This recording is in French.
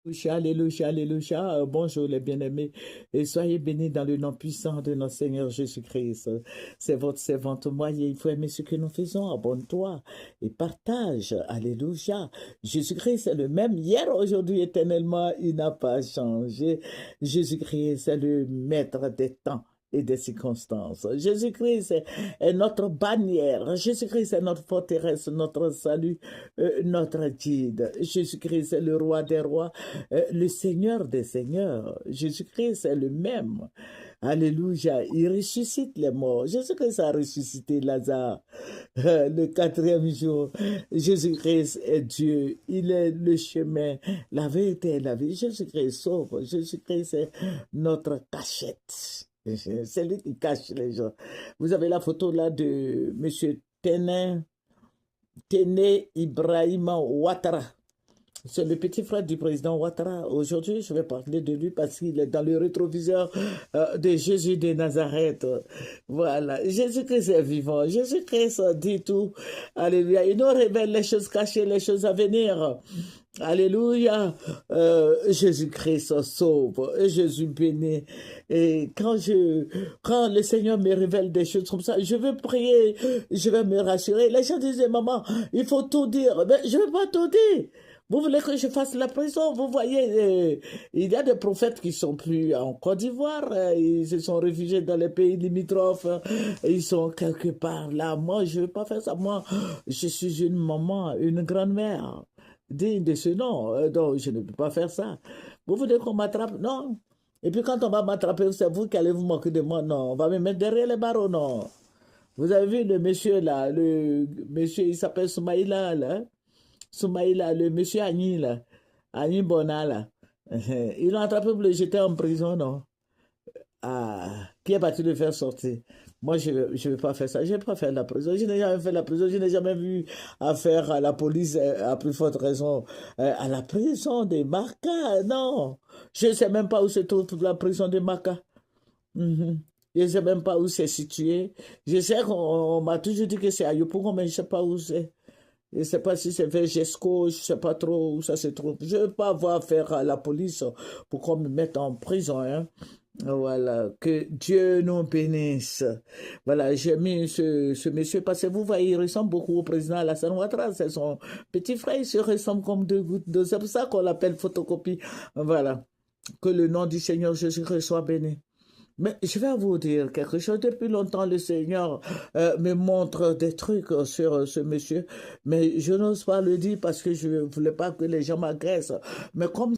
Alléluia, alléluia, alléluia. Bonjour les bien-aimés et soyez bénis dans le nom puissant de notre Seigneur Jésus-Christ. C'est votre servante moyen. Il faut aimer ce que nous faisons. Abonne-toi et partage. Alléluia. Jésus-Christ est le même hier, aujourd'hui, éternellement. Il n'a pas changé. Jésus-Christ est le maître des temps et des circonstances. Jésus-Christ est notre bannière. Jésus-Christ est notre forteresse, notre salut, notre guide. Jésus-Christ est le roi des rois, le Seigneur des seigneurs. Jésus-Christ est le même. Alléluia. Il ressuscite les morts. Jésus-Christ a ressuscité Lazare le quatrième jour. Jésus-Christ est Dieu. Il est le chemin, la vérité et la vie. Jésus-Christ sauve. Jésus-Christ est notre cachette. C'est lui qui cache les gens. Vous avez la photo là de M. Téné Ibrahima Ouattara. C'est le petit frère du président Ouattara. Aujourd'hui, je vais parler de lui parce qu'il est dans le rétroviseur de Jésus de Nazareth. Voilà. Jésus-Christ est vivant. Jésus-Christ dit tout. Alléluia. Il nous révèle les choses cachées, les choses à venir. Alléluia. Jésus-Christ sauve. Jésus bénit. Et quand le Seigneur me révèle des choses comme ça, je veux prier, je vais me rassurer. Les gens disaient, maman, il faut tout dire. Mais je ne veux pas tout dire. Vous voulez que je fasse la prison? Vous voyez, il y a des prophètes qui sont plus en Côte d'Ivoire, ils se sont réfugiés dans les pays limitrophes, ils sont quelque part là. Moi, je ne veux pas faire ça. Moi, je suis une maman, une grand-mère, digne de ce nom, donc je ne peux pas faire ça. Vous voulez qu'on m'attrape? Non. Et puis quand on va m'attraper, c'est vous qui allez vous moquer de moi? Non, on va me mettre derrière les barreaux, non. Vous avez vu le monsieur là, le monsieur, il s'appelle Soumaïla, là. Soumaïla, le monsieur Agni, là, Agni Bona, là, ils l'ont attrapé pour le jeter en prison, non? Ah, qui est parti le faire sortir? Moi, je ne vais pas faire ça. Je ne vais pas faire la prison. Je n'ai jamais fait la prison. Je n'ai jamais vu affaire à la police, à plus forte raison, à la prison de Maca. Non. Je ne sais même pas où se trouve la prison de Maca. Mhm. Je ne sais même pas où c'est situé. Je sais qu'on m'a toujours dit que c'est à Yopougon, mais je ne sais pas où c'est. Je ne sais pas si c'est vers Gesco, je ne sais pas trop où ça se trouve. Je ne veux pas avoir affaire à la police pour qu'on me mette en prison. Hein. Voilà, que Dieu nous bénisse. Voilà, j'ai mis ce monsieur parce que vous voyez, il ressemble beaucoup au président Alassane Ouattara. C'est son petit frère, il se ressemble comme deux gouttes d'eau. C'est pour ça qu'on l'appelle photocopie. Voilà, que le nom du Seigneur Jésus-Christ soit béni. Mais je vais vous dire quelque chose. Depuis longtemps, le Seigneur me montre des trucs sur ce monsieur, mais je n'ose pas le dire parce que je ne voulais pas que les gens m'agressent. Mais comme